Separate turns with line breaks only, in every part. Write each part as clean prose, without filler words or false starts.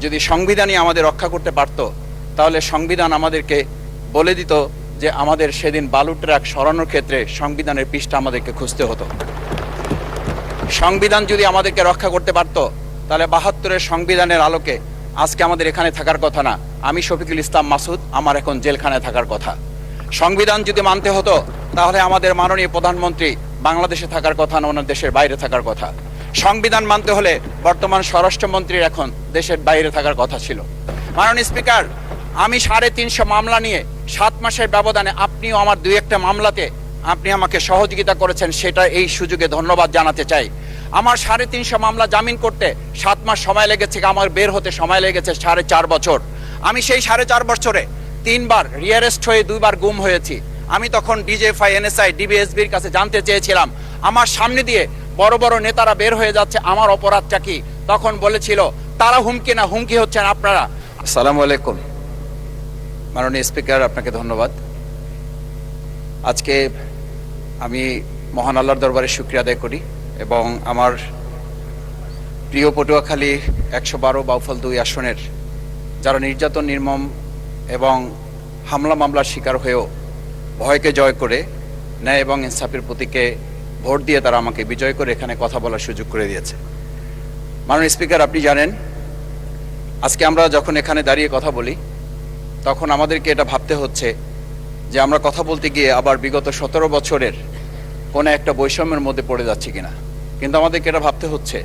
যদি সংবিধানই আমাদের রক্ষা করতে পারত, তাহলে সংবিধান আমাদেরকে বলে দিত যে আমাদের সেদিন বালু ট্রাক সরানোর ক্ষেত্রে সংবিধানের পৃষ্ঠা আমাদেরকে খুঁজতে হতো। সংবিধান যদি আমাদেরকে রক্ষা করতে পারত, তাহলে ৭২-এর সংবিধানের আলোকে আজকে আমাদের এখানে থাকার কথা না। আমি শফিকুল ইসলাম মাসুদ, আমার এখন জেলখানায় থাকার কথা। সংবিধান যদি মানতে হতো, তাহলে আমাদের মাননীয় প্রধানমন্ত্রী বাংলাদেশে থাকার কথা না, ওনার দেশের বাইরে থাকার কথা। সংবিধান মানতে হলে বর্তমান স্বরাষ্ট্রমন্ত্রীর এখন দেশের বাইরে থাকার কথা ছিল। মাননীয় স্পিকার, আমি ৩৫০ মামলা নিয়ে ৭ মাসের ব্যবধানে আপনিও আমার ২-১টা মামলাতে আপনি আমাকে সহযোগিতা করেছেন, সেটা এই সুযোগে ধন্যবাদ জানাতে চাই। আমার ৩৫০ মামলা জামিন করতে ৭ মাস সময় লেগেছে, আমার বের হতে সময় লেগেছে ৪.৫ বছর। আমি সেই ৪.৫ বছরে ৩ বার রিয়ারেস্ট হয়ে ২ বার গুম হয়েছি। আমি তখন ডিজিএফআই, এনএসআই, ডিবিএসবির কাছে জানতে চেয়েছিলাম, আমার সামনে দিয়ে বড় বড় নেতারা বের হয়ে যাচ্ছে, আমার অপরাধটা কি? তখন বলেছিল, তারা হুমকি না, হুমকি হচ্ছেন আপনারা। আসসালামু আলাইকুম। মাননীয় স্পিকার, আপনাকে ধন্যবাদ। আজকে আমি মহান আল্লাহর দরবারে শুকরিয়া আদায় করি এবং আমার প্রিয় পটুয়াখালী ১১২ বাউফল ২ আসনের যারা নির্যাতন, নির্মম এবং হামলা মামলার শিকার হয়েও ভয়কে জয় করে ন্যায় এবং ইনসাফের প্রতীকে ভোট দিয়ে তারা আমাকে বিজয় করে এখানে কথা বলার সুযোগ করে দিয়েছে। মাননীয় স্পিকার, আপনি জানেন, আজকে আমরা যখন এখানে দাঁড়িয়ে কথা বলি, তখন আমাদেরকে এটা ভাবতে হচ্ছে যে আমরা কথা বলতে গিয়ে আবার বিগত ১৭ বছরের কোনো একটা বৈষম্যের মধ্যে পড়ে যাচ্ছি কিনা। কিন্তু আমাদেরকে এটা ভাবতে হচ্ছে,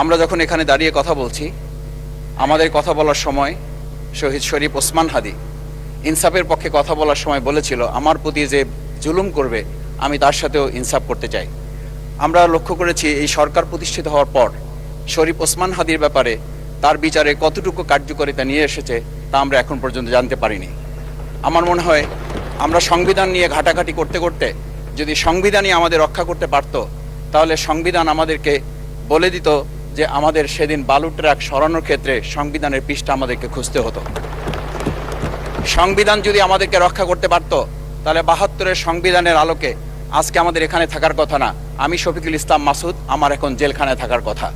আমরা যখন এখানে দাঁড়িয়ে কথা বলছি, আমাদের কথা বলার সময় শহীদ শরীফ ওসমান হাদি ইনসাফের পক্ষে কথা বলার সময় বলেছিল, আমার প্রতি যে জুলুম করবে আমি তার সাথেও ইনসাফ করতে চাই। আমরা লক্ষ্য করেছি এই সরকার প্রতিষ্ঠিত হওয়ার পর শরীফ ওসমান হাদির ব্যাপারে তার বিচারে কতটুকু কার্যকারিতা নিয়ে এসেছে তা আমরা এখন পর্যন্ত জানতে পারিনি। আমার মনে হয় আমরা সংবিধান নিয়ে ঘাটাঘাটি করতে করতে যদি সংবিধানই আমাদের রক্ষা করতে পারত, তাহলে সংবিধান আমাদেরকে বলে দিত যে আমাদের সেদিন বালু ট্রাক সরানোর ক্ষেত্রে সংবিধানের পৃষ্ঠা আমাদেরকে খুঁজতে হতো। সংবিধান যদি আমাদেরকে রক্ষা করতে পারত, তাহলে ৭২-এর সংবিধানের আলোকে আজকে আমাদের এখানে থাকার কথা না। আমি শফিকুল ইসলাম মাসুদ, আমার এখন জেলখানায় থাকার কথা।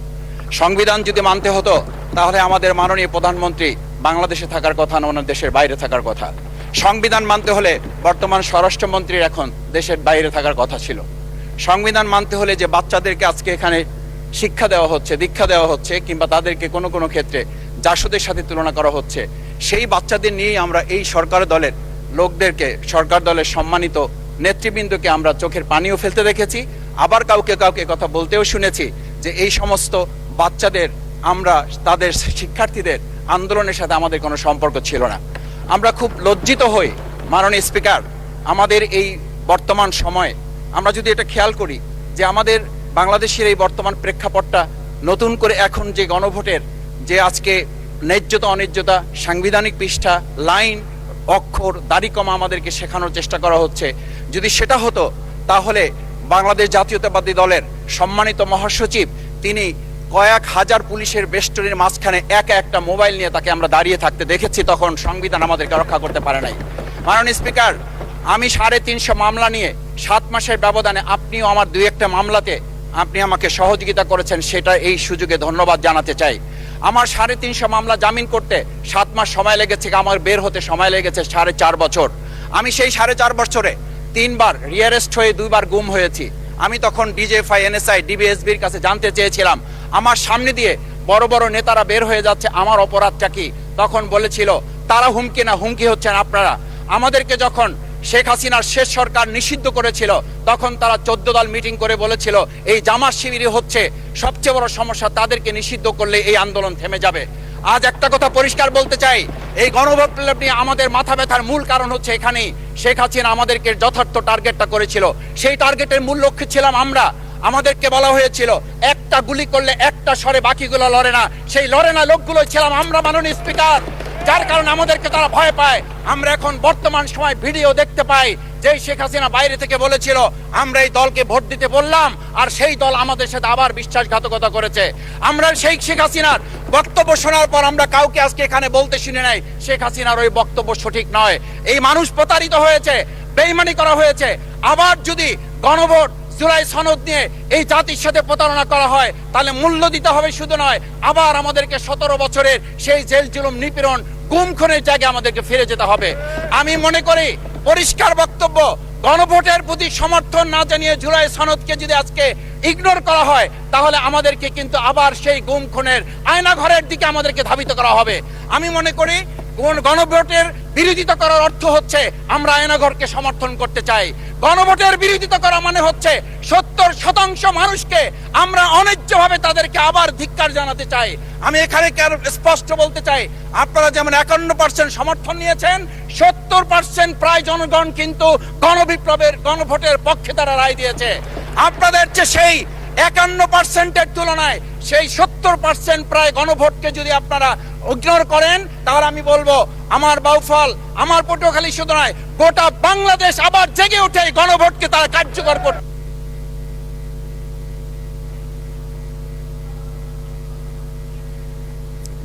সংবিধান যদি মানতে হতো, তাহলে আমাদের মাননীয় প্রধানমন্ত্রী বাংলাদেশে থাকার কথা না, ওনার দেশের বাইরে থাকার কথা। সংবিধান মানতে হলে বর্তমান স্বরাষ্ট্রমন্ত্রীর এখন দেশের বাইরে থাকার কথা ছিল। সংবিধান মানতে হলে যে বাচ্চাদেরকে আজকে এখানে শিক্ষা দেওয়া হচ্ছে, দীক্ষা দেওয়া হচ্ছে, কিংবা তাদেরকে কোনো কোনো ক্ষেত্রে জাসদের সাথে তুলনা করা হচ্ছে, সেই বাচ্চাদের নিয়েই আমরা এই সরকার দলের লোকদেরকে, সরকার দলের সম্মানিত নেতৃবৃন্দকে আমরা চোখের পানিও ফেলতে দেখেছি, আবার কাউকে কাউকে কথা বলতেও শুনেছি যে এই সমস্ত বাচ্চাদের, আমরা তাদের শিক্ষার্থীদের আন্দোলনের সাথে আমাদের কোনো সম্পর্ক ছিল না। আমরা খুব লজ্জিত হই মাননীয় স্পিকার, আমাদের এই বর্তমান সময়ে আমরা যদি এটা খেয়াল করি যে আমাদের বাংলাদেশের এই বর্তমান প্রেক্ষাপটটা নতুন করে এখন যে গণভোটের যে আজকে ন্যায্যতা অন্যায্যতা, সাংবিধানিক পৃষ্ঠা, লাইন, অক্ষর, দাড়িকমা আমাদেরকে শেখানোর চেষ্টা করা হচ্ছে, যদি সেটা হতো তাহলে বাংলাদেশ জাতীয়তাবাদী দলের সম্মানিত মহাসচিব তিনি কয়েক হাজার পুলিশের বেষ্টনীর মাঝখানে একা একটা মোবাইল নিয়ে তাকে আমরা দাঁড়িয়ে থাকতে দেখেছি, তখন সংবিধান আমাদেরকে রক্ষা করতে পারে নাই। মাননীয় স্পিকার, আমি ৩৫০ মামলা নিয়ে ৭ মাসের ব্যবধানে আপনিও আমার ২-১টা মামলাতে আপনি আমাকে সহযোগিতা করেছেন, সেটা এই সুযোগে ধন্যবাদ জানাতে চাই। আমার ৩৫০ মামলা জামিন করতে ৭ মাস সময় লেগেছে, আমার বের হতে সময় লেগেছে ৪.৫ বছর। আমি সেই ৪.৫ বছরে ৩ বার রিয়ারেস্ট হয়ে ২ বার গুম হয়েছি। আমি তখন ডিজিএফআই, এনএসআই, ডিবিএসবির কাছে জানতে চেয়েছিলাম, আমার সামনে দিয়ে বড় বড় নেতারা বের হয়ে যাচ্ছে, আমার অপরাধটা কি? তখন বলেছিল, তারা হুমকি না, হুমকি হচ্ছেন আপনারা। আমাদেরকে যখন শেখ হাসিনার শেষ সরকার নিষিদ্ধ করেছিল, তখন তারা ১৪ দল মিটিং করে বলেছিল এই জামাত শিবিরই হচ্ছে সবচেয়ে বড় সমস্যা, তাদেরকে নিষিদ্ধ করলে এই আন্দোলন থেমে যাবে। আজ একটা কথা পরিষ্কার বলতে চাই, এই গণবিপ্লব নিয়ে আমাদের মাথা ব্যথার মূল কারণ হচ্ছে এখানেই শেখ হাসিনা আমাদেরকে যথার্থ টার্গেটটা করেছিল। সেই টার্গেটের মূল লক্ষ্য ছিলাম আমরা। আমাদেরকে বলা হয়েছিল একটা গুলি করলে একটা সরে বাকিগুলো লড়ে না, সেই লড়ে না লোকগুলো ছিলাম আমরা মাননীয় স্পিকার, যার কারণে আমাদেরকে তারা ভয় পায়। আমরা এখন বর্তমান সময় ভিডিও দেখতে পাই যে শেখ হাসিনা বাইরে থেকে বলেছিল আমরা এই দলকে ভোট দিতে বললাম, আর সেই দল আমাদের সাথে আবার বিশ্বাসঘাতকতা করেছে। আমরা সেই শেখ হাসিনার বক্তব্য শোনার পর আমরা কাউকে আজকে এখানে বলতে শুনে নাই শেখ হাসিনার ওই বক্তব্য সঠিক নয়। এই মানুষ প্রতারিত হয়েছে, বেইমানি করা হয়েছে। আবার যদি গণভোট জুলাই সনদ নিয়ে এই জাতির সাথে প্রতারণা করা হয়, তাহলে মূল্য দিতে হবে শুধু নয়, আবার আমাদেরকে 17 বছরের সেই জেল জুলুম নিপীড়ন গুম খুনের জায়গায় আমাদেরকে ফিরে যেতে হবে। আমি মনে করি পরিষ্কার বক্তব্য, গণভোটের প্রতি সমর্থন না জানিয়ে জুলাই সনদকে যদি আজকে ইগনোর করা হয়, তাহলে আমাদেরকে কিন্তু আবার সেই গুম খুনের আয়নাঘরের দিকে আমাদেরকে ধাবিত করা হবে। আমি মনে করি গণভোটের বিরোধিতা করার অর্থ হচ্ছে আমরা আয়নাঘরকে সমর্থন করতে চাই। গণভোটের বিরোধিতা করা মানে হচ্ছে 70% মানুষকে আমরা অন্যায্যভাবে তাদেরকে আবার ধিক্কার জানাতে চাই। আমি এখানে স্পষ্ট বলতে চাই, আপনারা যেমন 51% সমর্থন নিয়েছেন, 70% প্রায় জনগণ কিন্তু গণবিপ্লবের গণভোটের পক্ষে তারা রায় দিয়েছে। আপনাদের চেয়ে সেই 51%-এর তুলনায় সেই 70% প্রায় গণভোটকে যদি আপনারা ইগনোর করেন, তাহলে আমি বলবো আমার বাউফল, আমার পটুয়াখালী শুধু নয়, গোটা বাংলাদেশ আবার জেগে উঠে গণভোটকে তারা কার্যকর করবে।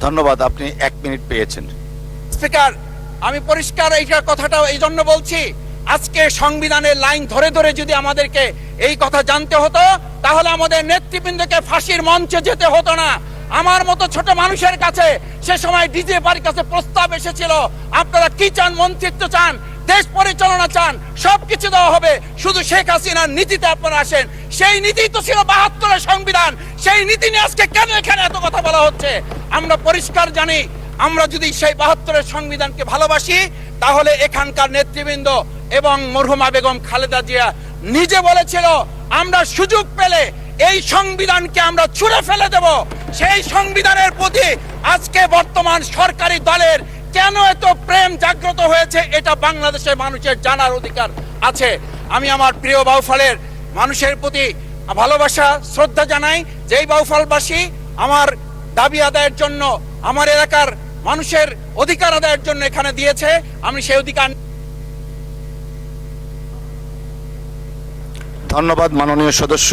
ধন্যবাদ, আপনি 1 মিনিট পেয়েছেন।
স্পিকার, আমি পরিষ্কার এইটার কথাটা এই জন্য বলছি, আজকে সংবিধানের লাইন ধরে ধরে যদি আমাদেরকে এই কথা জানতে হতো, তাহলে আমাদের নেতৃবৃন্দকে ফাঁসির মঞ্চে যেতে হতো না। আমার মতো ছোট মানুষের কাছে সে সময় ডিজিএফআর কাছে প্রস্তাব এসেছিল, আপনারা কি চান, মন্ত্রিত্ব চান, দেশ পরিচালনা চান, সবকিছু দেওয়া হবে, শুধু শেখ হাসিনার নীতিতে আপনারা আসেন। সেই নীতি তো ছিল 72-এর সংবিধান, সেই নীতি নিয়ে আজকে কেন এখানে এত কথা বলা হচ্ছে? আমরা পরিষ্কার জানি, আমরা যদি সেই 72-এর সংবিধানকে ভালোবাসি, তাহলে এখানকার নেতৃবৃন্দ এবং মরহুমা বেগম খালেদা জিয়া নিজে বলেছিল, আমরা সুযোগ পেলে এই সংবিধানকে আমরা ছুঁড়ে ফেলে দেব। সেই সংবিধানের প্রতি আজকে বর্তমান সরকারি দলের কেন এত প্রেম জাগ্রত হয়েছে, এটা বাংলাদেশের মানুষের জানার অধিকার আছে। আমি আমার প্রিয় বাউফলের মানুষের প্রতি ভালোবাসা শ্রদ্ধা জানাই। যেই বাউফলবাসী আমার দাবি আদায়ের জন্য, আমার এলাকার মানুষের অধিকার আদায়ের জন্য এখানে দিয়েছে, আমি সেই অধিকার।
ধন্যবাদ মাননীয় সদস্য।